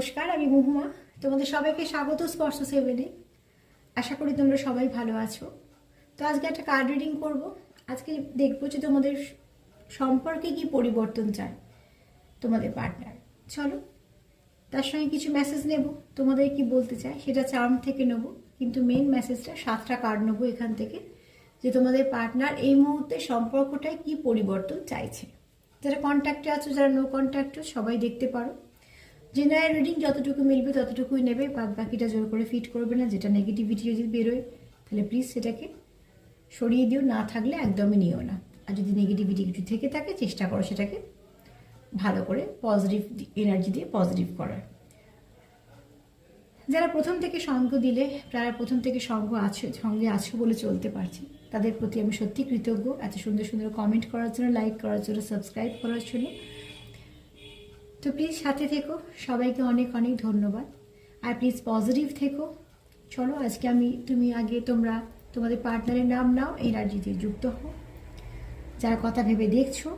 নমস্কার, আমি মহুমা। তোমাদের সবাইকে স্বাগত স্পর্শ সেভেনে। আশা করি তোমরা সবাই ভালো আছো। তো আজকে একটা কার্ড রিডিং করব। আজকে দেখবো যে তোমাদের সম্পর্কে কি পরিবর্তন চায় তোমাদের পার্টনার। চলো, তার সঙ্গে কিছু মেসেজ নেব, তোমাদের কি বলতে চায় সেটা চার্ম থেকে নেব, কিন্তু মেন মেসেজটা 7টা কার্ড নেবো এখান থেকে, যে তোমাদের পার্টনার এই মুহূর্তে সম্পর্কটায় কি পরিবর্তন চাইছে। যারা কন্ট্যাক্টে আছো, যারা নো কন্ট্যাক্টে, সবাই দেখতে পারো। জেনারেল রিডিং যতটুকু মিলবে ততটুকুই নেবে, বাদ বাকিটা জোর করে ফিট করবে না। যেটা নেগেটিভিটি যদি বেরোয় তাহলে প্লিজ সেটাকে সরিয়ে দিও, না থাকলে একদমই নিও না। আর যদি নেগেটিভিটি কিছু থেকে থাকে চেষ্টা করো সেটাকে ভালো করে পজিটিভ এনার্জি দিয়ে পজিটিভ করার। যারা প্রথম থেকে সঙ্গ দিলে, যারা প্রথম থেকে সঙ্গে আছো বলে চলতে পারছি, তাদের প্রতি আমি সত্যি কৃতজ্ঞ। এত সুন্দর সুন্দর কমেন্ট করার জন্য, লাইক করার জন্য, সাবস্ক্রাইব করার জন্য। তো প্লিজ সাথে থেকো, সবাইকে অনেক অনেক ধন্যবাদ। আর প্লিজ পজিটিভ থেকো। চলো আজকে তোমরা তোমাদের পার্টনারের নাম নাও, এনার্জি দিয়ে যুক্ত হও। যার কথা ভেবে দেখছো,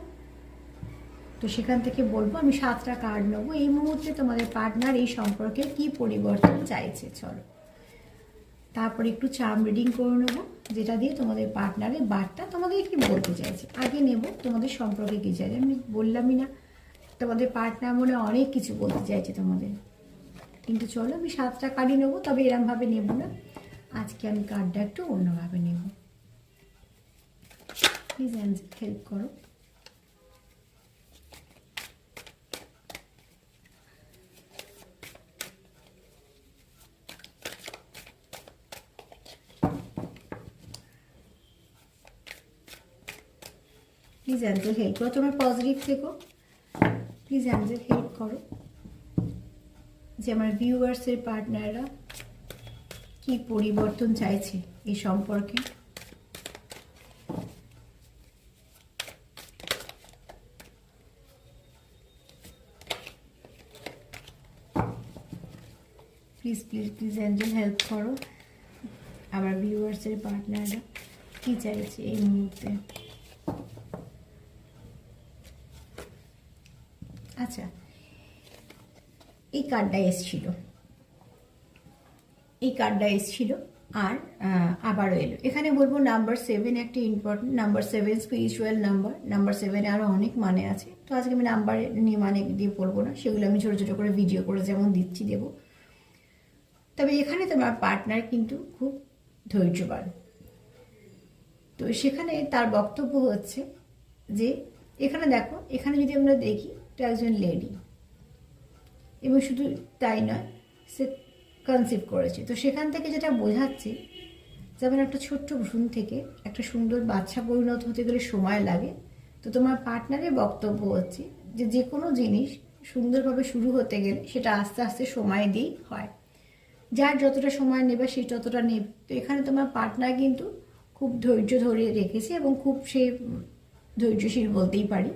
তো সেখান থেকে বলবো আমি 7টা কার্ড নেবো। এই মুহূর্তে তোমাদের পার্টনার এই সম্পর্কে কি পরিবর্তন চাইছে। চলো, তারপর একটু চার্ম রিডিং করে নেবো, যেটা দিয়ে তোমাদের পার্টনারের বার্তা তোমাদের কি বলতে চাইছে। আগে নেব তোমাদের সম্পর্কে কি চাইছে। আমি বললামই না, তোমাদের পার্টনার মনে অনেক কিছু বলতে চাইছে তোমাদের, কিন্তু চলো আমি 7টা কার্ডই নেবো, তবে এরমভাবে নেব না। আজকে আমি কার্ডটা একটু অন্যভাবে নেব। প্লিজ হেল্প করো। প্লিজ অ্যাঞ্জেল হেল্প করো, তোমরা পজিটিভ থেকো। প্লিজ অ্যাঞ্জেল হেল্প করো যে আমার ভিউয়ার্সের পার্টনাররা কি পরিবর্তন চাইছে এই সম্পর্কে। Please please please Angel help করো, আমার ভিউয়ার্সের পার্টনাররা কি চাইছে এই মুহূর্তে। আচ্ছা, এই কার্ডটা এসছিল আর আবারও এলো। এখানে বলবো নাম্বার 7 একটা important. Number 7 spiritual number. Number 7 আরও অনেক মানে আছে, তো আজকে আমি নাম্বার নিয়ে মানে দিয়ে পড়বো না, সেগুলো আমি ছোটো ছোটো করে ভিডিও করে যেমন দিচ্ছি দেবো। তবে এখানে তোমার পার্টনার কিন্তু খুব ধৈর্যবান। তো সেখানে তার বক্তব্য হচ্ছে যে এখানে দেখো, এখানে যদি আমরা দেখি তো একজন লেডি, এবং শুধু তাই নয়, সে কনসিভ করেছে। তো সেখান থেকে যেটা বোঝাচ্ছে, যেমন একটা ছোট্ট ভ্রূণ থেকে একটা সুন্দর বাচ্চা পরিণত হতে গেলে সময় লাগে, তো তোমার পার্টনারের বক্তব্য হচ্ছে যে যে কোনো জিনিস সুন্দরভাবে শুরু হতে গেলে সেটা আস্তে আস্তে সময় দিয়েই হয়। যার যতটা সময় নেবে সেই ততটা নেবে। তো এখানে তোমার পার্টনার কিন্তু খুব ধৈর্য ধরে রেখেছে, এবং খুব সে ধৈর্যশীল বলতেই পারি।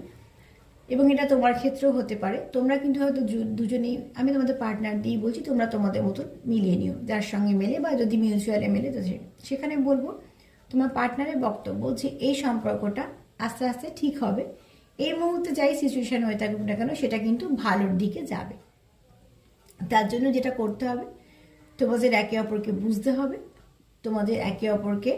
এবং এটা তোমার ক্ষেত্রেও হতে পারে। তোমরা কিন্তু হয়তো দুজনেই, আমি তোমাদের পার্টনার দিয়েই বলছি, তোমরা তোমাদের মতো মিলিয়ে নিও, যার সঙ্গে মেলে, বা যদি মিউচুয়ালে মেলে তো সেখানে বলবো তোমার পার্টনারের বক্তব্য যে এই সম্পর্কটা আস্তে আস্তে ঠিক হবে। এই মুহূর্তে যাই সিচুয়েশান হয়ে থাকুক না কেন, সেটা কিন্তু ভালোর দিকে যাবে। তার জন্য যেটা করতে হবে, তোমাদের একে অপরকে বুঝতে হবে, তোমাদের একে অপরকে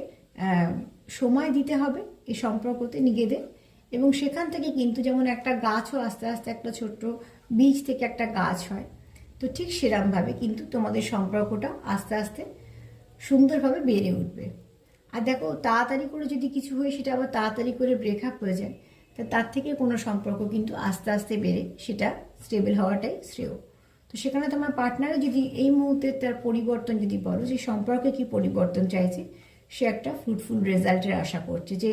সময় দিতে হবে এই সম্পর্কতে নিজেদের। এবং সেখান থেকে কিন্তু যেমন একটা গাছও আস্তে আস্তে একটা ছোট্ট বীজ থেকে একটা গাছ হয়, তো ঠিক সেরকমভাবে কিন্তু তোমাদের সম্পর্কটা আস্তে আস্তে সুন্দরভাবে বেড়ে উঠবে। আর দেখো, তাড়াতাড়ি করে যদি কিছু হয় সেটা আবার তাড়াতাড়ি করে ব্রেকআপ হয়ে যায়, তা তার থেকে কোনো সম্পর্ক কিন্তু আস্তে আস্তে বেড়ে সেটা স্টেবল হওয়াটাই শ্রেয়। তো সেখানে তোমার পার্টনারে যদি এই মুহূর্তে তার পরিবর্তন যদি বলো, যে সম্পর্কে কি পরিবর্তন চাইছে, সে একটা ফ্রুটফুল রেজাল্টের আশা করছে। যে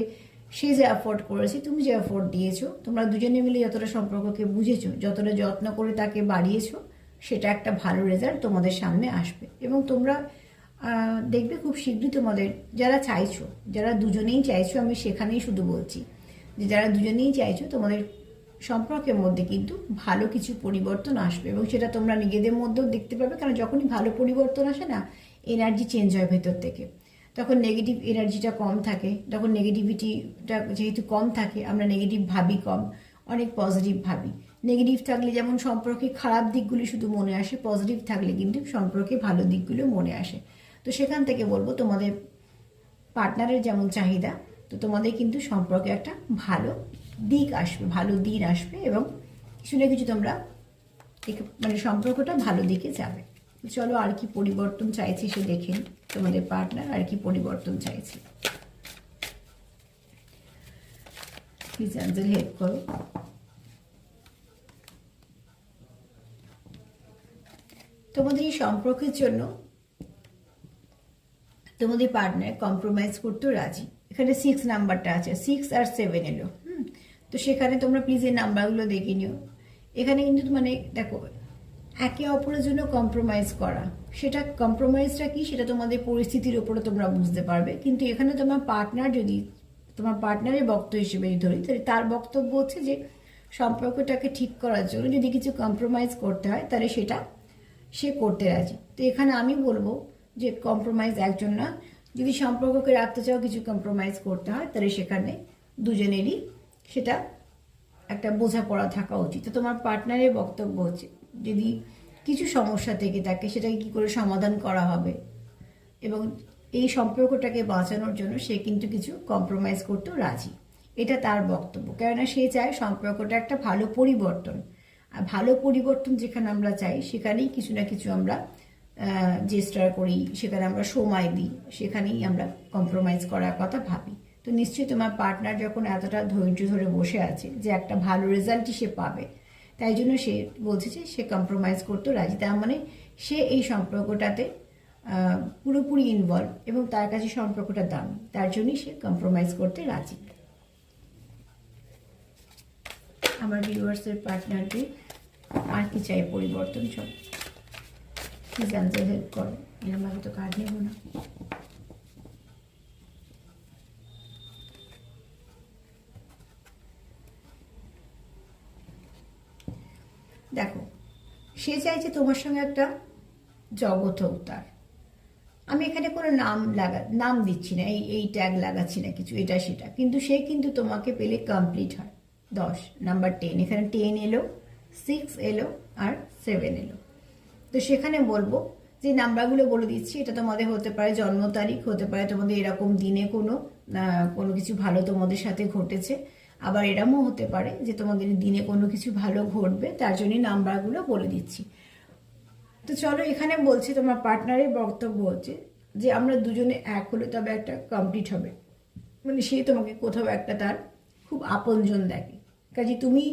সে যে অ্যাফোর্ড করেছে, তুমি যে অ্যাফোর্ড দিয়েছো, তোমরা দুজনে মিলে যতটা সম্পর্ককে বুঝেছো, যতটা যত্ন করে তাকে বাড়িয়েছো, সেটা একটা ভালো রেজাল্ট তোমাদের সামনে আসবে। এবং তোমরা দেখবে খুব শীঘ্রই তোমাদের যারা চাইছো, যারা দুজনেই চাইছো, আমি সেখানেই শুধু বলছি যে যারা দুজনেই চাইছো, তোমাদের সম্পর্কের মধ্যে কিন্তু ভালো কিছু পরিবর্তন আসবে। এবং সেটা তোমরা নিজেদের মধ্যেও দেখতে পাবে, কারণ যখনই ভালো পরিবর্তন আসে না, এনার্জি চেঞ্জ হয় ভেতর থেকে। তখন নেগেটিভ এনার্জিটা কম থাকে, তখন নেগেটিভিটিটা যেহেতু কম থাকে, আমরা নেগেটিভ ভাবি কম, অনেক পজিটিভ ভাবি। নেগেটিভ থাকলে যেমন সম্পর্কে খারাপ দিকগুলি শুধু মনে আসে, পজিটিভ থাকলে কিন্তু সম্পর্কে ভালো দিকগুলো মনে আসে। তো সেখান থেকে বলবো তোমাদের পার্টনারের যেমন চাহিদা, তো তোমাদের কিন্তু সম্পর্কে একটা ভালো দিক আসবে, ভালো দিন আসবে এবং কিছু না কিছু তোমরা মানে সম্পর্কটা ভালো দিকে যাবে। চলো আর কি পরিবর্তন চাইছি সে দেখে নিই, তোমাদের পার্টনার আর কি পরিবর্তন চাইছে। প্লিজ অ্যাঞ্জেল হেল্প করো। তোমাদের এই সম্পর্কের জন্য তোমাদের পার্টনার কম্প্রোমাইজ করতেও রাজি। এখানে 6 নাম্বারটা আছে, 6 আর 7 এলো। তো সেখানে তোমরা প্লিজ এই নাম্বারগুলো দেখে নিও। এখানে কিন্তু মানে দেখো, একে অপরের জন্য কম্প্রোমাইজ করা, সেটা কম্প্রোমাইজটা কি সেটা তোমাদের পরিস্থিতির উপরে তোমরা বুঝতে পারবে। কিন্তু এখানে তোমার পার্টনার, যদি তোমার পার্টনারের বক্তব্য হিসেবে ধরি, তাহলে তার বক্তব্য হচ্ছে যে সম্পর্কটাকে ঠিক করার জন্য যদি কিছু কম্প্রোমাইজ করতে হয় তাহলে সেটা সে করতে রাজি। তো এখানে আমি বলবো যে কম্প্রোমাইজ একজন না, যদি সম্পর্ককে রাখতে চাও কিছু কম্প্রোমাইজ করতে হয় তাহলে সেখানে দুজনেরই সেটা একটা বোঝাপড়া থাকা উচিত। তো তোমার পার্টনারের বক্তব্য হচ্ছে যদি কিছু সমস্যা থেকে থাকে সেটাকে কী করে সমাধান করা হবে এবং এই সম্পর্কটাকে বাঁচানোর জন্য সে কিন্তু কিছু কম্প্রোমাইজ করতেও রাজি, এটা তার বক্তব্য। কেননা সে চায় সম্পর্কটা একটা ভালো পরিবর্তন, আর ভালো পরিবর্তন যেখানে আমরা চাই সেখানেই কিছু না কিছু আমরা চেষ্টা করি, সেখানে আমরা সময় দিই, সেখানেই আমরা কম্প্রোমাইজ করার কথা ভাবি। তো নিশ্চয়ই তোমার পার্টনার যখন এতটা ধৈর্য ধরে বসে আছে যে একটা ভালো রেজাল্টই সে পাবে, তাই জন্য সে বলছে যে সে কম্প্রোমাইজ করতে রাজি। তার মানে সে এই সম্পর্কটাতে পুরোপুরি ইনভলভ এবং তার কাছে সম্পর্কটা দামি, তার জন্যই সে কম্প্রোমাইজ করতে রাজি। আমার ভিউয়ার্সের পার্টনারকে আর কি চাই পরিবর্তন, সব প্লিজ অ্যান্সার হেল্প করো। এরকম ভাবে তো কার্ড নেব না। দেখো, সে চাইছে তোমার সঙ্গে একটা জগৎ হোক তার। আমি এখানে কোনো নাম দিচ্ছি না, এই ট্যাগ লাগাচ্ছি না কিছু, এটা সেটা, কিন্তু সে কিন্তু তোমাকে পেলে কমপ্লিট হয়। 10 নাম্বার 10, এখানে 10 এলো, 6 এলো আর 7 এলো। তো সেখানে বলবো যে নাম্বারগুলো বলে দিচ্ছি, এটা তোমাদের হতে পারে জন্ম তারিখ, হতে পারে তোমাদের এরকম দিনে কোনো কিছু ভালো তোমাদের সাথে ঘটেছে, আবার এরকমও হতে পারে যে তোমাদের দিনে কোনো কিছু ভালো ঘটবে, তার জন্যই নাম্বারগুলো বলে দিচ্ছি। তো চলো, এখানে বলছি তোমার পার্টনারের বক্তব্য হচ্ছে যে আমরা দুজনে এক হলে তবে একটা কমপ্লিট হবে, মানে সে তোমাকে কোথাও একটা তার খুব আপনজন দেখে। কাজে তুমি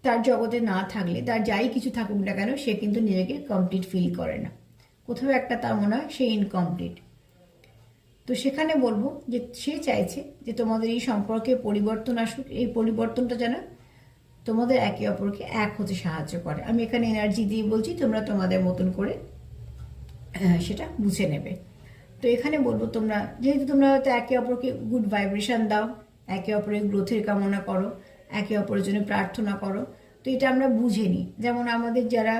তার জগতে না থাকলে, তার যাই কিছু থাকুক না কেন, সে কিন্তু নিজেকে কমপ্লিট ফিল করে না, কোথাও একটা তার মনে হয় সে ইনকমপ্লিট। তো সেখানে বলবো যে সে চাইছে যে তোমাদের এই সম্পর্কে পরিবর্তন আসুক, এই পরিবর্তনটা যেন তোমাদের একে অপরকে এক হতে সাহায্য করে। আমি এখানে এনার্জি দিয়ে বলছি, তোমরা তোমাদের মতন করে সেটা বুঝে নেবে। তো এখানে বলবো তোমরা যেহেতু তোমরা হয়তো একে অপরকে গুড ভাইব্রেশন দাও, একে অপরের গ্রোথের কামনা করো, একে অপরের জন্য প্রার্থনা করো, তো এটা আমরা বুঝে নিই। যেমন আমাদের যারা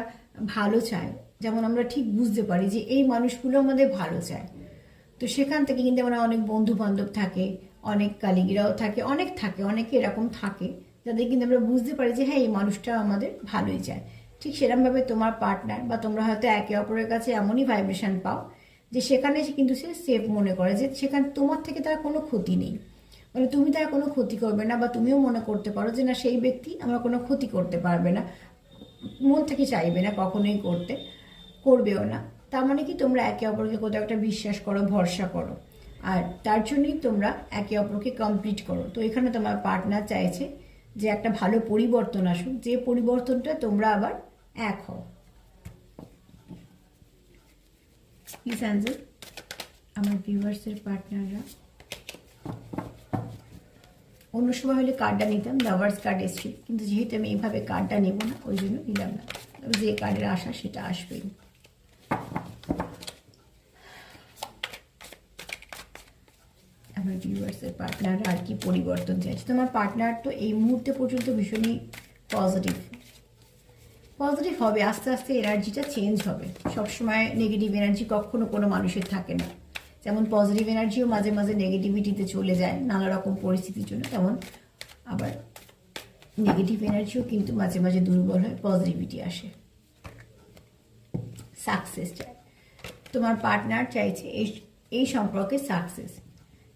ভালো চায়, যেমন আমরা ঠিক বুঝতে পারি যে এই মানুষগুলো আমাদের ভালো চায়, তো সেখান থেকে কিন্তু আমরা অনেক বন্ধু বান্ধব থাকে, অনেক কালিগরাও থাকে, অনেকে এরকম থাকে যাদের কিন্তু আমরা বুঝতে পারি যে হ্যাঁ এই মানুষটা আমাদের ভালোই চায়। ঠিক সেরকমভাবে তোমার পার্টনার বা তোমরা হয়তো একে অপরের কাছে এমনই ভাইব্রেশন পাও যে সেখানে কিন্তু সে সেফ মনে করে, যে সেখানে তোমার থেকে তার কোনো ক্ষতি নেই, মানে তুমি তার কোনো ক্ষতি করবে না, বা তুমিও মনে করতে পারো যে না সেই ব্যক্তি আমার কোনো ক্ষতি করতে পারবে না, মন থেকে চাইবে না, কখনোই করবেও না। তার মানে কি তোমরা একে অপরকে কোথাও একটা বিশ্বাস করো, ভরসা করো, আর তার জন্যই তোমরা একে অপরকে কমপ্লিট করো। তো এখানে তোমার পার্টনার চাইছে যে একটা ভালো পরিবর্তন আসুক, যে পরিবর্তনটা তোমরা আবার এক হও। প্লিজ অ্যাঞ্জেল, আমার ভিউয়ার্সের পার্টনাররা, অন্য সময় হলে কার্ডটা নিতাম, লাভার্স কার্ড এসেছিল, কিন্তু যেহেতু আমি এইভাবে কার্ডটা নেব না ওই জন্য নিলাম না, যে কার্ডের আশা সেটা আসবেই। আমার ভিউয়ার্সের পার্টনাররা আর কি পরিবর্তন চাইছে। তোমার পার্টনার তো এই মুহূর্তে পর্যন্ত ভীষণই পজিটিভ হবে, আস্তে আস্তে এনার্জিটা চেঞ্জ হবে। সবসময় নেগেটিভ এনার্জি কখনো কোনো মানুষের থাকে না, যেমন পজিটিভ এনার্জিও মাঝে মাঝে নেগেটিভিটিতে চলে যায় নানা রকম পরিস্থিতির জন্য, তেমন আবার নেগেটিভ এনার্জিও কিন্তু মাঝে মাঝে দুর্বল হয়, পজিটিভিটি আসে। সাকসেস চাই, তোমার পার্টনার চাইছে এই সম্পর্কে সাকসেস,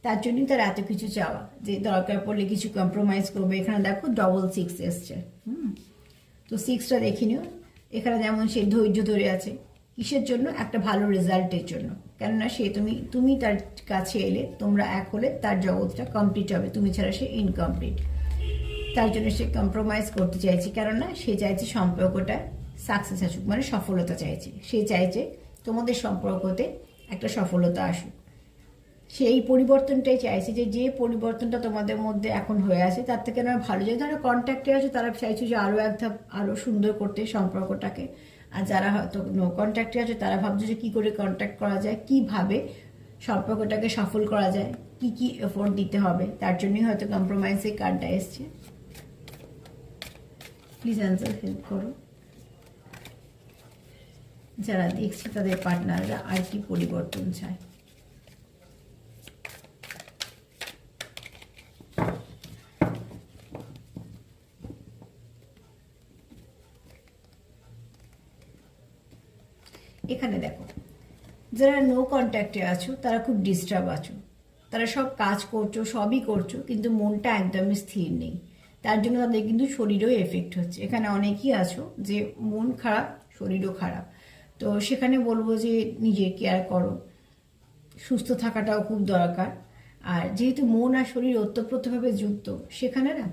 তার জন্যই তার এত কিছু চাওয়া, যে দরকার পড়লে কিছু কম্প্রোমাইজ করবে। এখানে দেখো ডবল 6 এসছে। তো 6টা দেখে নিও। এখানে যেমন সে ধৈর্য ধরে আছে, কিসের জন্য? একটা ভালো রেজাল্টের জন্য। কেননা সে তুমি তার কাছে এলে, তোমরা এক হলে তার জগৎটা কমপ্লিট হবে, তুমি ছাড়া সে ইনকমপ্লিট। তার জন্য সে কম্প্রোমাইজ করতে চাইছে, কেননা সে চাইছে সম্পর্কটা সাকসেস আসুক, মানে সফলতা চাইছে। সে চাইছে তোমাদের সম্পর্কতে একটা সফলতা আসুক। সে এই পরিবর্তনটাই চাইছে, যে পরিবর্তনটা তোমাদের মধ্যে এখন হয়ে আছে তার থেকে না ভালো। যে যারা কন্ট্যাক্টে আছে তারা চাইছে যে আরও এক ধাপ আরও সুন্দর করতে সম্পর্কটাকে। আর যারা হয়তো নো কন্ট্যাক্টে আছে তারা ভাবছে যে কী করে কন্ট্যাক্ট করা যায়, কীভাবে সম্পর্কটাকে সফল করা যায়, কি কি এফোর্ট দিতে হবে। তার জন্যই হয়তো কম্প্রোমাইজের কার্ডটা এসছে। প্লিজ অ্যান্সার হেল্প করো। যারা দেখছে তাদের পার্টনাররা আর কি পরিবর্তন চায়। এখানে দেখো, যারা নো কন্ট্যাক্টে আছো তারা খুব ডিস্টার্ব আছো, তারা সব কাজ করছো, সবই করছো, কিন্তু মনটা একদমই স্থির নেই। তার জন্য তাদের কিন্তু শরীরও এফেক্ট হচ্ছে। এখানে অনেকেই আছো যে মন খারাপ, শরীরও খারাপ। তো সেখানে বলবো যে নিজের কেয়ার করো, সুস্থ থাকাটাও খুব দরকার। আর যেহেতু মন আর শরীর ওতপ্রোতভাবে যুক্ত, সেখানে না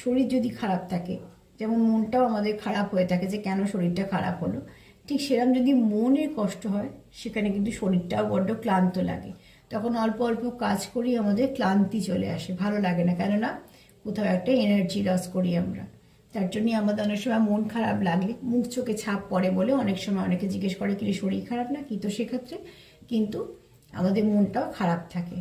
শরীর যদি খারাপ থাকে, যেমন মনটাও আমাদের খারাপ হয়ে থাকে যে কেন শরীরটা খারাপ হলো, ঠিক সেরকম যদি মনের কষ্ট হয় সেখানে কিন্তু শরীরটাও বড্ড ক্লান্ত লাগে। তখন অল্প অল্প কাজ করি আমাদের ক্লান্তি চলে আসে, ভালো লাগে না, কেননা কোথাও একটা এনার্জি লস করি আমরা। তার জন্যই আমাদের অনেক সময় মন খারাপ লাগলে মুখ চোখে ছাপ পড়ে বলে অনেক সময় অনেকে জিজ্ঞেস করে কি শরীর খারাপ না কি, তো সেক্ষেত্রে কিন্তু আমাদের মনটাও খারাপ থাকে।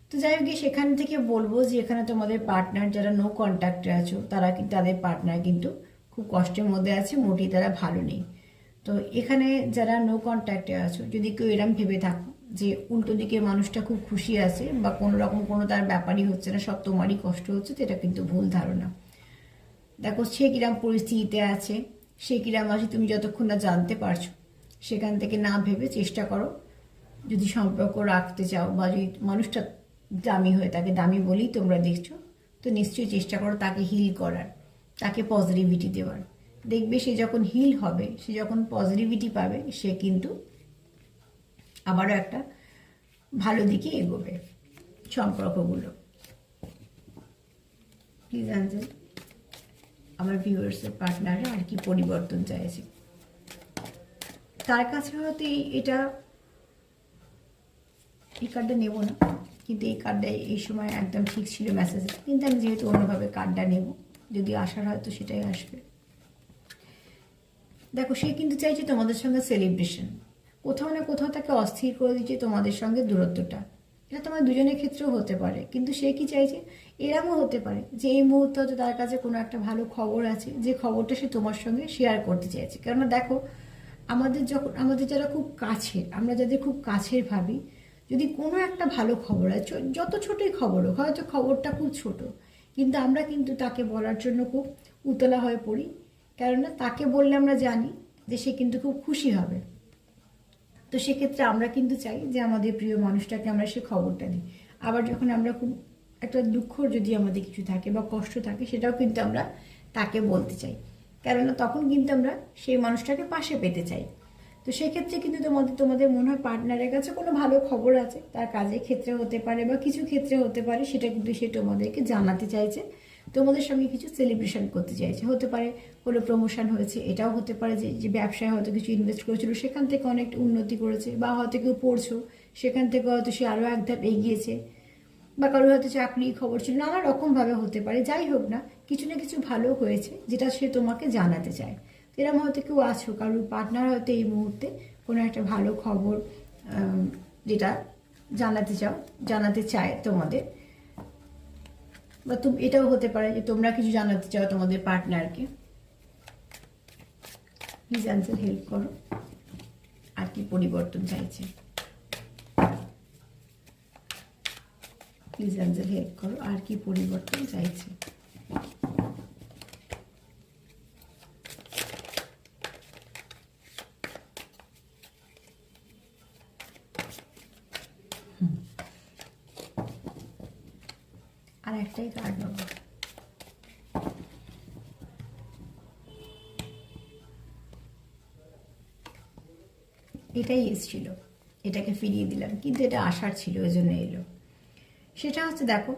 তো যাই হোক, সেখান থেকে বলবো যে এখানে তোমাদের পার্টনার যারা নো কন্ট্যাক্টে আছো তারা কিন্তু, তাদের পার্টনার কিন্তু খুব কষ্টের মধ্যে আছে, মোটেই তারা ভালো নেই। তো এখানে যারা নো কন্ট্যাক্টে আছো, যদি কেউ এরম ভেবে থাকো যে উল্টো দিকে মানুষটা খুব খুশি আছে বা কোনো রকম কোনো তার ব্যাপারই হচ্ছে না, সব তোমারই কষ্ট হচ্ছে, তো এটা কিন্তু ভুল ধারণা। দেখো সে কিরাম পরিস্থিতিতে আছে, সে কিরাম আছে তুমি যতক্ষণ না জানতে পারছো, সেখান থেকে না ভেবে চেষ্টা করো, যদি সম্পর্ক রাখতে চাও বা যদি মানুষটা দামি হয়ে থাকে, দামি বলেই তোমরা দেখছো, তো নিশ্চয়ই চেষ্টা করো তাকে হিল করার, তাকে পজিটিভিটি দেওয়ার। দেখবে সে যখন হিল হবে, সে যখন পজিটিভিটি পাবে, সে কিন্তু আবারও একটা ভালো দিকে এগোবে সম্পর্কগুলো। প্লিজ আনসার, আমার ভিউয়ার্সের পার্টনাররা আর কি পরিবর্তন চাইছে। তার কাছে হয়তো এই কার্ডটা নেব না, কিন্তু এই কার্ডটা এই সময় একদম ঠিক ছিল মেসেজ, কিন্তু আমি যেহেতু অন্যভাবে কার্ডটা নেব, যদি আসার হয়তো সেটাই আসবে। দেখো সে কিন্তু চাইছে তোমাদের সঙ্গে সেলিব্রেশন, কোথাও না কোথাও তাকে অস্থির করে দিচ্ছে তোমাদের সঙ্গে দূরত্বটা। এটা তোমার দুজনের ক্ষেত্রেও হতে পারে, কিন্তু সে কি চাইছে, এরমও হতে পারে যে এই মুহূর্তে হয়তো তার কাছে কোনো একটা ভালো খবর আছে, যে খবরটা সে তোমার সঙ্গে শেয়ার করতে চাইছে। কেননা দেখো, আমাদের যারা খুব কাছের, আমরা যাদের খুব কাছের ভাবি, যদি কোনো একটা ভালো খবর আছে, যত ছোটোই খবর হোক, হয়তো খবরটা খুব ছোট, কিন্তু আমরা কিন্তু তাকে বলার জন্য খুব উতলা হয়ে পড়ি, কেননা তাকে বললে আমরা জানি যে সে কিন্তু খুব খুশি হবে। তো সেক্ষেত্রে আমরা কিন্তু চাই যে আমাদের প্রিয় মানুষটাকে আমরা সে খবরটা দিই। আবার যখন আমরা খুব একটা দুঃখ যদি আমাদের কিছু থাকে বা কষ্ট থাকে, সেটাও কিন্তু আমরা তাকে বলতে চাই, কেননা তখন কিন্তু আমরা সেই মানুষটাকে পাশে পেতে চাই। তো সেক্ষেত্রে কিন্তু তোমাদের মনে হয় পার্টনারের কাছে কোনো ভালো খবর আছে, তার কাজের ক্ষেত্রে হতে পারে বা কিছু ক্ষেত্রে হতে পারে, সেটা কিন্তু সে তোমাদেরকে জানাতে চাইছে, তোমাদের সঙ্গে কিছু সেলিব্রেশন করতে চাইছে। হতে পারে কোনো প্রমোশন হয়েছে, এটাও হতে পারে যে ব্যবসায় হয়তো কিছু ইনভেস্ট করেছিল, সেখান থেকে অনেক উন্নতি করেছে, বা হয়তো কেউ পড়ছো, সেখান থেকে হয়তো সে আরও এক ধাপ এগিয়েছে, বা কারোর হয়তো চাকরি খবর ছিল, নানা রকমভাবে হতে পারে। যাই হোক না, কিছু না কিছু ভালো হয়েছে যেটা সে তোমাকে জানাতে চায়। এরকম হয়তো কেউ আছো, কারোর পার্টনার হয়তো এই মুহূর্তে কোনো একটা ভালো খবর যেটা জানাতে চায় তোমাদের, বা এটাও হতে পারে যে তোমরা কিছু জানাতে চাও তোমাদের পার্টনারকে। প্লিজ অ্যান্সার হেল্প করো, আর কি পরিবর্তন চাইছে। প্লিজ অ্যান্সার হেল্প করো, আর কি পরিবর্তন চাইছে। আর একটাই কার্ড নেব। এটাই এসছিল, এটাকে ফিরিয়ে দিলাম, কিন্তু এটা আসার ছিল, ওই জন্য এলো। সেটা হচ্ছে দেখো,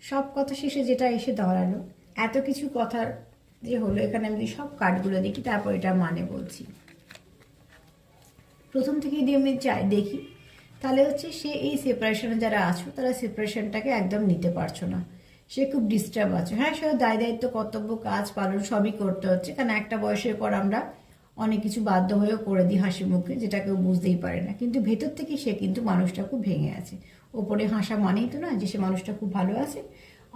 সব কথা শেষে যেটা এসে দাঁড়ালো, এত কিছু কথার যে হলো, এখানে আমি সব কার্ডগুলো দেখি, তারপর এটা মানে বলছি। প্রথম থেকেই যদি আমি দেখি, তাহলে হচ্ছে সে এই সেপারেশনে যারা আছো, তারা সেপারেশনটাকে একদম নিতে পারছো না, সে খুব ডিস্টার্ব আছে। হ্যাঁ, সে দায় দায়িত্ব, কর্তব্য, কাজ পালন সবই করতে হচ্ছে, কারণ একটা বয়সের পর আমরা অনেক কিছু বাধ্য হয়েও করে দিই হাসি মুখে, যেটা কেউ বুঝতেই পারে না, কিন্তু ভেতর থেকে সে কিন্তু মানুষটা খুব ভেঙে আছে। ওপরে হাসা মানেই তো না যে সে মানুষটা খুব ভালো আছে।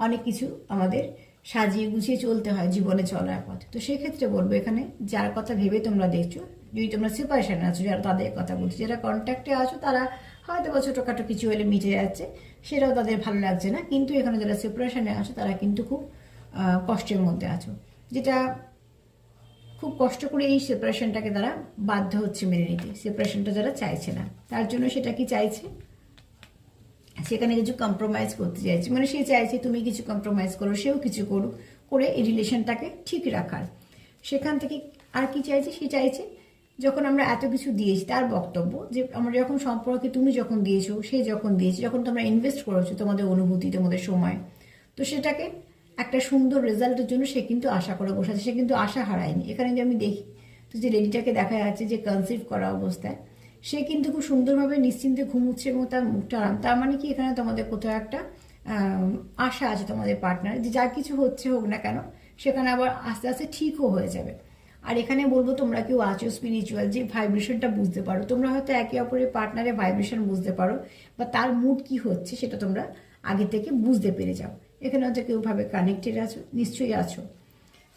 অনেক কিছু আমাদের সাজিয়ে গুছিয়ে চলতে হয় জীবনে চলার পথে। তো সেক্ষেত্রে বলবো, এখানে যার কথা ভেবে তোমরা দেখছো, যদি তোমরা সেপারেশনে আছো, যারা তাদের কথা বলছো, যারা কন্ট্যাক্টে আছো, তারা হয়তো বা ছোটোখাটো কিছু হলে মিটে যাচ্ছে, সেটাও তাদের ভালো লাগছে না। কিন্তু এখানে যারা সেপারেশনে আছো, তারা কিন্তু খুব কষ্টের মধ্যে আছো, যেটা খুব কষ্ট করে এই সেপারেশনটাকে তারা বাধ্য হচ্ছে মেনে নিতে। সেপারেশনটা যারা চাইছে না, তার জন্য সেটা কি চাইছে, সেখানে কিছু কম্প্রোমাইজ করতে চাইছে, মানে সে চাইছে তুমি কিছু কম্প্রোমাইজ করো, সেও কিছু করুক, করে এই রিলেশনটাকে ঠিক রাখার। সেখান থেকে আর কি চাইছে, সে চাইছে যখন আমরা এত কিছু দিয়েছি, তার বক্তব্য যে আমরা যখন সম্পর্কে তুমি যখন দিয়েছো, সে যখন দিয়েছে, যখন তোমরা ইনভেস্ট করেছো তোমাদের অনুভূতি, তোমাদের সময়, তো সেটাকে একটা সুন্দর রেজাল্টের জন্য সে কিন্তু আশা করে বসে আছে, সে কিন্তু আশা হারায়নি। এখানে যদি আমি দেখি, তো যে লেডিটাকে দেখা যাচ্ছে যে কনসিভ করা অবস্থায়, সে কিন্তু খুব সুন্দরভাবে নিশ্চিন্তে ঘুমুচ্ছে এবং তার মুখটা আরাম। তার মানে কি, এখানে তোমাদের কোথাও একটা আশা আছে তোমাদের পার্টনার, যে যা কিছু হচ্ছে হোক না কেন, সেখানে আবার আস্তে আস্তে ঠিকও হয়ে যাবে। আর এখানে বলবো, তোমরা কেউ আছো স্পিরিচুয়াল, যে ভাইব্রেশনটা বুঝতে পারো, তোমরা হয়তো একে অপরের পার্টনারের ভাইব্রেশন বুঝতে পারো, বা তার মুড কি হচ্ছে সেটা তোমরা আগে থেকে বুঝতে পেরে যাও। এখানে হয়তো কেউ ভাবে কানেক্টেড আছো, নিশ্চয়ই আছো।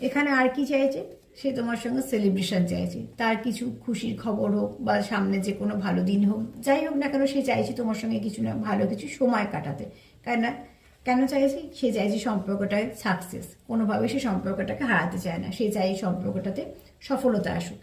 এখানে আর কি চাইছে, সে তোমার সঙ্গে সেলিব্রেশন চাইছে, তার কিছু খুশির খবর হোক বা সামনে যে কোনো ভালো দিন হোক, যাই হোক না কেন, সে চাইছে তোমার সঙ্গে কিছু না ভালো কিছু সময় কাটাতে। কেন চাইছে, সে চাইছে সম্পর্কটায় সাকসেস, কোনোভাবে সে সম্পর্কটাকে হারাতে চায় না, সে চাই সম্পর্কটাতে সফলতা আসুক।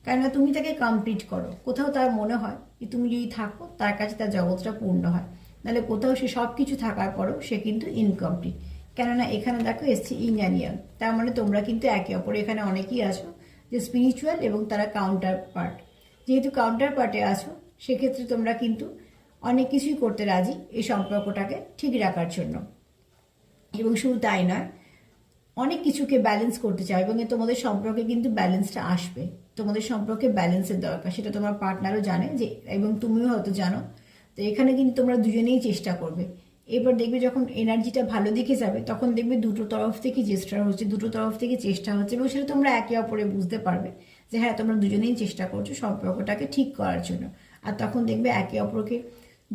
কেননা তুমি তাকে কমপ্লিট করো, কোথাও তার মনে হয় যে তুমি যদি থাকো, তার কাছে তার জগৎটা পূর্ণ হয়, নাহলে কোথাও সে সব কিছু থাকার পরও সে কিন্তু ইনকমপ্লিট। কেননা এখানে দেখো এসছি ইন অ্যান্ড ইয়াং, তার মানে তোমরা কিন্তু একে অপরে এখানে অনেকেই আছো যে স্পিরিচুয়াল, এবং তারা কাউন্টার পার্ট। যেহেতু কাউন্টার পার্টে আছো, সেক্ষেত্রে তোমরা কিন্তু অনেক কিছুই করতে রাজি এই সম্পর্কটাকে ঠিক রাখার জন্য। এবং শুধু তাই নয়, অনেক কিছুকে ব্যালেন্স করতে চাও, এবং তোমাদের সম্পর্কে কিন্তু ব্যালেন্সটা আসবে। তোমাদের সম্পর্কে ব্যালেন্সের দরকার, সেটা তোমার পার্টনারও জানে, যে এবং তুমিও হয়তো জানো। তো এখানে কিন্তু তোমরা দুজনেই চেষ্টা করবে। এবার দেখবে যখন এনার্জিটা ভালো দিকে যাবে, তখন দেখবে দুটো তরফ থেকে চেষ্টা হচ্ছে, দুটো তরফ থেকে চেষ্টা হচ্ছে, এবং সেটা তোমরা একে অপরে বুঝতে পারবে যে হ্যাঁ, তোমরা দুজনেই চেষ্টা করছো সম্পর্কটাকে ঠিক করার জন্য। আর তখন দেখবে একে অপরকে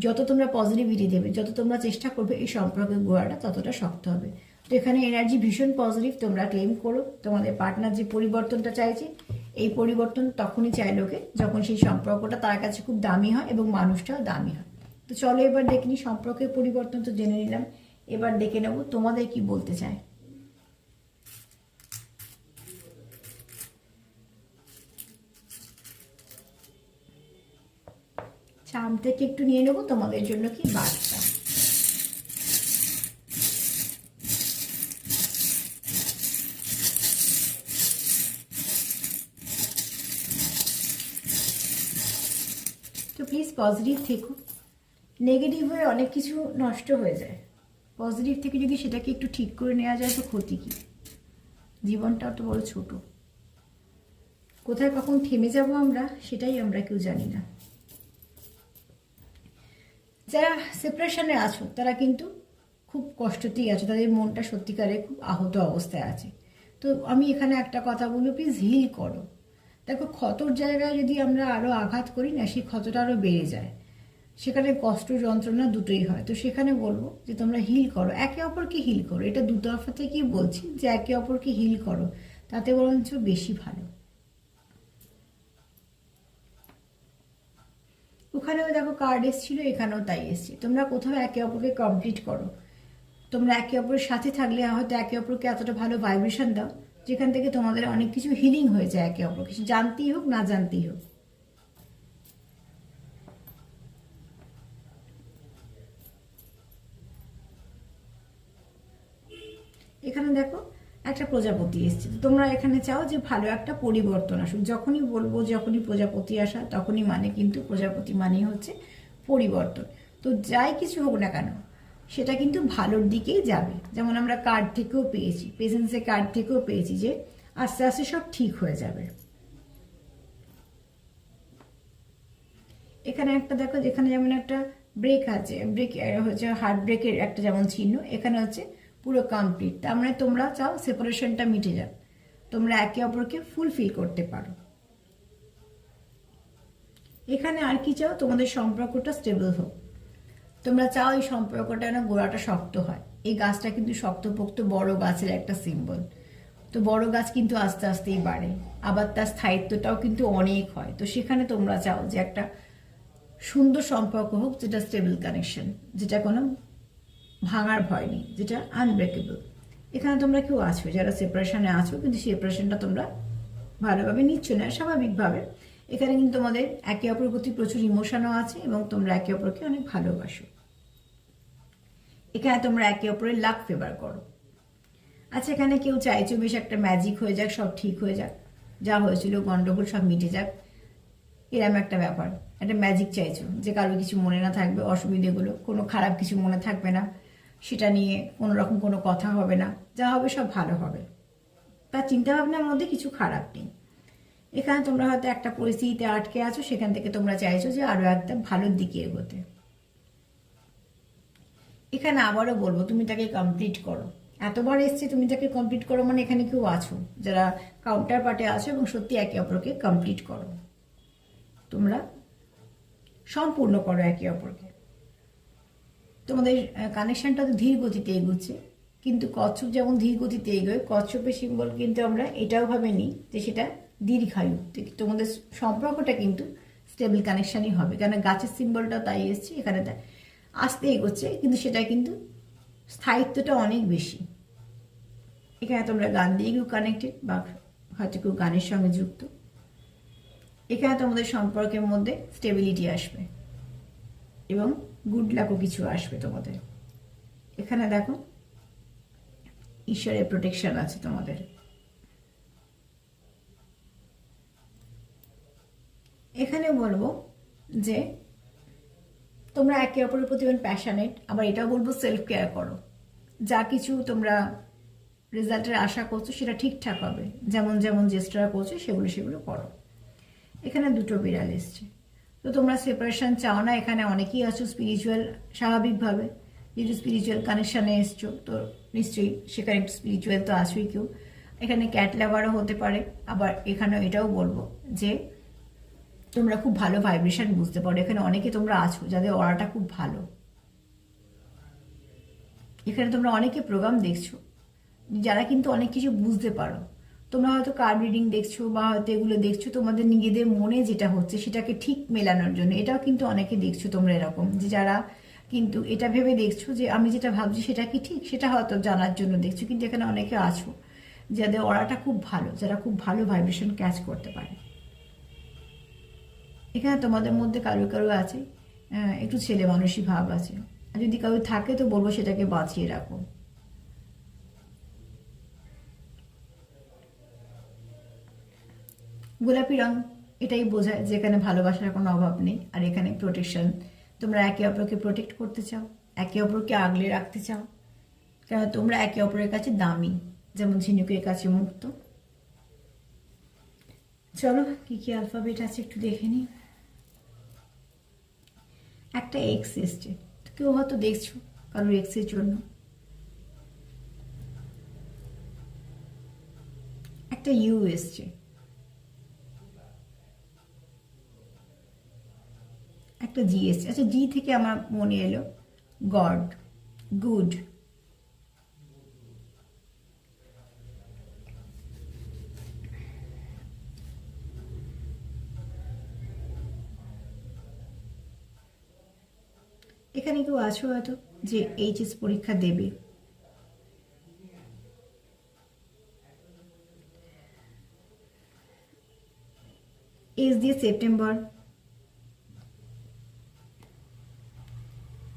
যত তোমরা পজিটিভিটি দেবে, যত তোমরা চেষ্টা করবে, এই সম্পর্কের গোড়াটা ততটা শক্ত হবে। তো এখানে এনার্জি ভীষণ পজিটিভ, তোমরা ক্লেম করো। তোমাদের পার্টনার যে পরিবর্তনটা চাইছে, এই পরিবর্তন তখনই চাই লোকে, যখন সেই সম্পর্কটা তার কাছে খুব দামি হয় এবং মানুষটাও দামি হয়। তো চলো এবার দেখে নি, সম্পর্কের পরিবর্তন তো জেনে নিলাম, এবার দেখে নেব তোমাদের কি বলতে চায়। চাম থেকে একটু নিয়ে নেবো তোমাদের জন্য কি বার্তা। তো প্লিজ পজিটিভ থেকো, নেগেটিভ হয়ে অনেক কিছু নষ্ট হয়ে যায়। পজিটিভ থেকে যদি সেটাকে একটু ঠিক করে নেওয়া যায়, তো ক্ষতি কি, জীবনটা তো বড় ছোট, কোথায় কখন থেমে যাব আমরা, সেটাই আমরা কেউ জানি না। যারা সেপারেশনে আছো, তারা কিন্তু খুব কষ্টতেই আছো, তাদের মনটা সত্যিকারে খুব আহত অবস্থায় আছে। তো আমি এখানে একটা কথা বলবো, প্লিজ হিল করো। দেখো, ক্ষতর জায়গায় যদি আমরা আরও আঘাত করি না, সেই ক্ষতটা আরও বেড়ে যায়, সেখানে কষ্ট যন্ত্রণা দুটোই হয়। তো সেখানে বলবো যে তোমরা হিল করো, একে অপরকে হিল করো। এটা দুতরফা থেকেই বলছি যে একে অপরকে হিল করো, তাতে বরঞ্চ বেশি ভালো। ওখানেও দেখো কার্ড এসেছিল, এখানেও তাই এসছে। তোমরা কোথাও একে অপরকে কমপ্লিট করো, তোমরা একে অপরের সাথে থাকলে হয়তো একে অপরকে এতটা ভালো ভাইব্রেশন দাও, যেখান থেকে তোমাদের অনেক কিছু হিলিং হয়ে যায় একে অপরকে, জানতেই হোক না জানতেই হোক। এখানে দেখো একটা প্রজাপতি এসছে, তো তোমরা এখানে চাও যে ভালো একটা পরিবর্তন আসুক। যখনই বলবো যখনই প্রজাপতি আসা, তখনই মানে কিন্তু প্রজাপতি মানেই হচ্ছে পরিবর্তন। তো যাই কিছু হোক না কেন সেটা কিন্তু ভালোর দিকেই যাবে। যেমন আমরা কার্ড থেকেও পেয়েছি, পেশেন্সের কার্ড থেকেও পেয়েছি যে আস্তে আস্তে সব ঠিক হয়ে যাবে। এখানে একটা দেখো, যেখানে যেমন একটা ব্রেক আছে, ব্রেক হচ্ছে হার্ট ব্রেকের একটা যেমন চিহ্ন, এখানে হচ্ছে পুরো কমপ্লিট। তার মানে তোমরা চাও সেপারেশনটা মিটে যাক, তোমরা একে অপরকে ফুলফিল করতে পারো। এখানে আর কি চাও, তোমাদের সম্পর্কটা স্টেবল হোক। তোমরা চাও এই সম্পর্কটা যেন গোড়াটা শক্ত হয়। এই গাছটা কিন্তু শক্তপোক্ত বড় গাছের একটা সিম্বল। তো বড় গাছ কিন্তু আস্তে আস্তেই বাড়ে, আবার তার স্থায়িত্বটাও কিন্তু অনেক হয়। তো সেখানে তোমরা চাও যে একটা সুন্দর সম্পর্ক হোক, যেটা স্টেবল কানেকশন, যেটা কোনো ভাঙার ভয় নেই, যেটা আনব্রেকেবল। এখানে তোমরা কেউ আছো যারা সেপারেশনে আছো, কিন্তু সেপারেশনটা তোমরা ভালোভাবে নিচ্ছ না, স্বাভাবিকভাবে। এখানে কিন্তু তোমাদের একে অপরের প্রতি প্রচুর ইমোশনও আছে এবং তোমরা একে অপরকে অনেক ভালোবাসো। এখানে তোমরা একে অপরের লাক ফেভার করো। আচ্ছা, এখানে কেউ চাইছো বেশ একটা ম্যাজিক হয়ে যাক, সব ঠিক হয়ে যাক, যা হয়েছিল গন্ডগোল সব মিটে যাক, এরম একটা ব্যাপার, একটা ম্যাজিক চাইছো যে কারো কিছু মনে না থাকবে, অসুবিধেগুলো কোনো খারাপ কিছু মনে থাকবে না, সেটা নিয়ে কোনো রকম কোনো কথা হবে না, যা হবে সব ভালো হবে, তার চিন্তাভাবনার মধ্যে কিছু খারাপ নেই। এখানে তোমরা হয়তো একটা পরিস্থিতিতে আটকে আছো, সেখান থেকে তোমরা চাইছো যে আরো একটা ভালোর দিকে এগোতে। এখানে আবারও বলবো, তুমি তাকে কমপ্লিট করো। এতবার এসছে তুমি তাকে কমপ্লিট করো, মানে এখানে কেউ আছো যারা কাউন্টার পার্টে আছো এবং সত্যি একে অপরকে কমপ্লিট করো, তোমরা সম্পূর্ণ করো একে অপরকে। তোমাদের কানেকশনটা তো ধীর গতিতে এগোচ্ছে, কিন্তু কচ্ছপ যেমন ধীর গতিতে এগোয়, কচ্ছপের সিম্বল কিন্তু আমরা এটাও ভাবে নিই যে সেটা দীর্ঘায়ু। তোমাদের সম্পর্কটা কিন্তু স্টেবল কানেকশনই হবে, কারণ গাছের সিম্বলটা তাই এসছে, এখানে আস্তে এগোচ্ছে, কিন্তু সেটা কিন্তু স্থায়িত্বটা অনেক বেশি। এখানে তোমরা গান দিয়ে কেউ কানেক্টেড, বা হয়তো কেউ গানের সঙ্গে যুক্ত। এখানে তোমাদের সম্পর্কের মধ্যে স্টেবিলিটি আসবে এবং গুড লাকও কিছু আসবে তোমাদের। এখানে দেখো ঈশ্বরের প্রোটেকশন আছে তোমাদের। এখানে বলবো যে তোমরা একে অপরের প্রতি প্যাশনেট, আবার এটাও বলবো সেলফ কেয়ার করো। যা কিছু তোমরা রেজাল্টের আশা করছো সেটা ঠিকঠাক হবে, যেমন যেমন চেষ্টা করছো সেগুলো করো। এখানে দুটো বিড়াল এসছে, তো তোমরা সেপারেশন চাও না। এখানে অনেকেই আছো স্পিরিচুয়াল, স্বাভাবিকভাবে যেহেতু স্পিরিচুয়াল কানেকশানে এসছো, তো নিশ্চয়ই সেখানে একটু স্পিরিচুয়াল তো আছোই কেউ। এখানে ক্যাট লাভারও হতে পারে। আবার এখানে এটাও বলবো যে তোমরা খুব ভালো ভাইব্রেশন বুঝতে পারো। এখানে অনেকে তোমরা আছো যাদের অরাটা খুব ভালো। এখানে তোমরা অনেকে প্রোগ্রাম দেখছো যারা কিন্তু অনেক কিছু বুঝতে পারো। তোমরা হয়তো কার্ড রিডিং দেখছো বা হয়তো এগুলো দেখছো তোমাদের নিজেদের মনে যেটা হচ্ছে সেটাকে ঠিক মেলানোর জন্য। এটাও কিন্তু অনেকে দেখছো তোমরা এরকম, যে যারা কিন্তু এটা ভেবে দেখছো যে আমি যেটা ভাবছি সেটা কি ঠিক, সেটা হয়তো জানার জন্য দেখছো। কিন্তু এখানে অনেকে আছো যাদের অরাটা খুব ভালো, যারা খুব ভালো ভাইব্রেশন ক্যাচ করতে পারে। এখানে তোমাদের মধ্যে কারো কারো আছে একটু ছেলে মানুষই ভাব আছে, আর যদি কারো থাকে তো বলবো সেটাকে বাঁচিয়ে রাখো। গোলাপি রং এটাই বোঝায় যে এখানে ভালোবাসার কোনো অভাব নেই, আর এখানে প্রোটেকশন। তোমরা একে অপরকে প্রোটেক্ট করতে চাও, একে অপরকে আগলে রাখতে চাও, কারণ তোমরা একে অপরের কাছে দামি, যেমন ঝিনুকের কাছে মুক্ত। চলো কি কি অ্যালফাবেট আছে একটু দেখে নিই। একটা এক্স এসছে, কেউ হয়তো দেখছো কারোর এক্সের জন্য। একটা ইউ এসছে, একটা জি এসছে। আচ্ছা, জি থেকে আমার মনে এলো গড, গুড। এখানে কেউ আছো হয়তো যে এইচএস পরীক্ষা দেবে। এস দিয়ে সেপ্টেম্বর।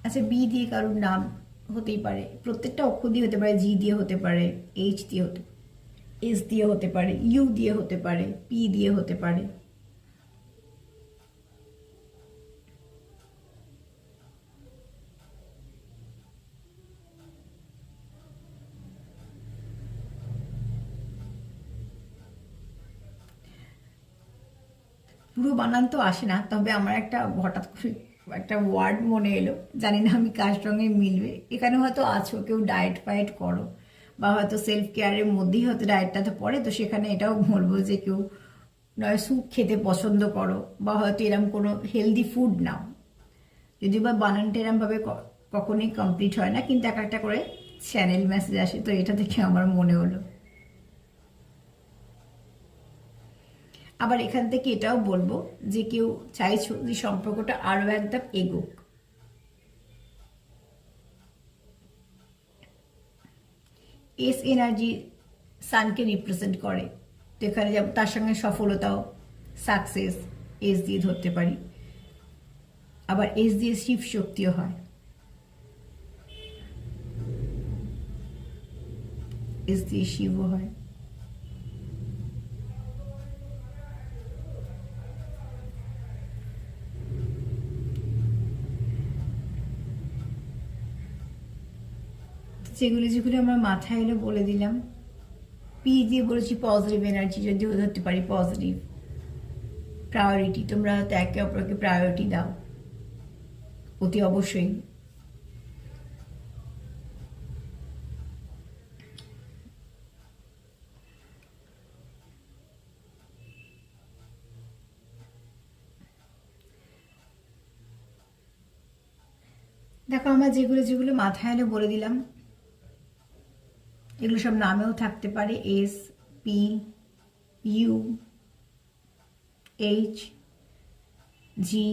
আচ্ছা, বি দিয়ে কারোর নাম হতেই পারে, প্রত্যেকটা অক্ষর দিয়ে হতে পারে, জি দিয়ে হতে পারে, এইচ দিয়ে হতে, এস দিয়ে হতে পারে, ইউ দিয়ে হতে পারে, পি দিয়ে হতে পারে। পুরো বানান তো আসে না, তবে আমার একটা হঠাৎ করে একটা ওয়ার্ড মনে এলো, জানি না আমি কার সঙ্গে মিলবে। এখানে হয়তো আছো, কেউ ডায়েট ফায়েট করো, বা হয়তো সেলফ কেয়ারের মধ্যেই হয়তো ডায়েটটা তো পড়ে, তো সেখানে এটাও বলবো যে কেউ নয় স্যুপ খেতে পছন্দ করো, বা হয়তো এরম কোনো হেলদি ফুড নাও। যদিও বা বানানটা এরমভাবে কখনোই কমপ্লিট হয় না, কিন্তু এক একটা করে চ্যানেল মেসেজ আসে, তো এটা দেখে আমার মনে হলো। আবার এখান থেকে এটাও বলবো যে কেউ চাইছো যে সম্পর্কটা আরো একদম এগোক। এস এনার্জি সানকে রিপ্রেজেন্ট করে, তো এখানে যাব তার সঙ্গে সফলতাও, সাকসেস এস দিয়ে ধরতে পারি। আবার এস দিয়ে শিব শক্তিও হয়, এস দিয়ে শিবও হয়। যেগুলো যেগুলো আমার মাথায় এলো বলে দিলাম। পি দিয়ে বলেছি পজিটিভ এনার্জি, যদিও ধরতে পারি পজিটিভ প্রায়োরিটি। তোমরা হয়তো একে অপরকে প্রায়োরিটি দাও, অতি অবশ্যই। দেখো আমার যেগুলো যেগুলো মাথায় এলো বলে দিলাম, এগুলো সব নামেও থাকতে পারে, S, P, U, H, G,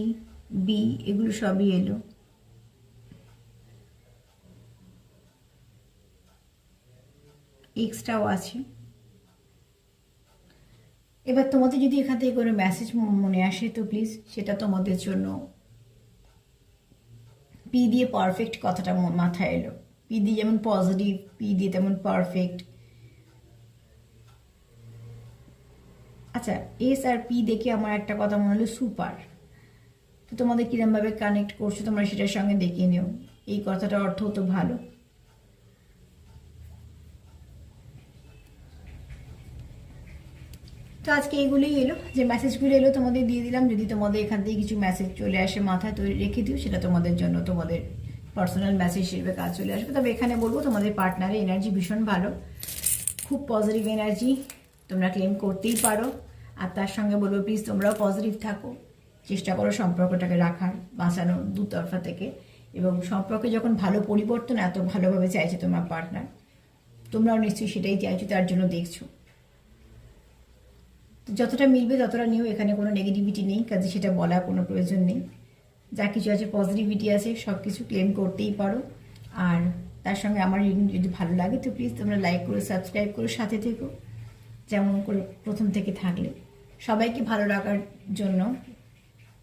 B, এগুলো সবই এলো। এক্সট্রাও আছে। এবার তোমাদের যদি এখান থেকে কোনো মেসেজ মনে আসে, তো প্লিজ সেটা তোমাদের জন্য। পি দিয়ে পারফেক্ট কথাটা মাথায় এলো, পি দিয়ে যেমন পজিটিভ, পি দিয়ে তেমন পারফেক্ট। আচ্ছা, এস আর পি দেখে আমার একটা কথা মনে হলো সুপার। তো তোমাদের কিরমভাবে কানেক্ট করছো তোমরা সেটার সঙ্গে দেখিয়ে নিও, এই কথাটার অর্থ তো ভালো। তো আজকে এগুলোই এলো, যে মেসেজগুলো এলো তোমাদের দিয়ে দিলাম। যদি তোমাদের এখান থেকে কিছু মেসেজ চলে আসে মাথায়, তৈরি রেখে দিও, সেটা তোমাদের জন্য তোমাদের পার্সোনাল মেসেজ হিসেবে কাজ চলে আসবে। তবে এখানে বলবো তোমাদের পার্টনারের এনার্জি ভীষণ ভালো, খুব পজিটিভ এনার্জি, তোমরা ক্লেম করতেই পারো। আর তার সঙ্গে বলবো প্লিজ তোমরাও পজিটিভ থাকো, চেষ্টা করো সম্পর্কটাকে রাখার, বাঁচানোর দুতরফা থেকে। এবং সম্পর্কে যখন ভালো পরিবর্তন এত ভালোভাবে চাইছে তোমার পার্টনার, তোমরাও নিশ্চয়ই সেটাই চাইছো, তার জন্য দেখছো। যতটা মিলবে ততটা নিয়েও, এখানে কোনো নেগেটিভিটি নেই, কাজে সেটা বলার কোনো প্রয়োজন নেই। যা কিছু আছে পজিটিভিটি আছে, সব কিছু ক্লেম করতেই পারো। আর তার সঙ্গে আমার রিডিং যদি ভালো লাগে তো প্লিজ তোমরা লাইক করো, সাবস্ক্রাইব করো, সাথে থেকো যেমন করে প্রথম থেকে থাকলে। সবাইকে ভালো রাখার জন্য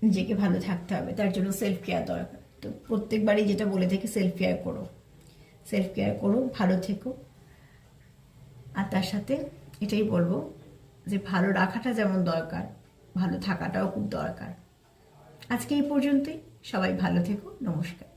নিজেকে ভালো থাকতে হবে, তার জন্য সেলফ কেয়ার দরকার। তো প্রত্যেকবারই যেটা বলে থাকি, সেলফ কেয়ার করো, সেলফ কেয়ার করো, ভালো থেকো। আর তার সাথে এটাই বলবো যে ভালো রাখাটা যেমন দরকার, ভালো থাকাটাও খুব দরকার। আজকে এই পর্যন্তই, সবাই ভালো থেকো, নমস্কার।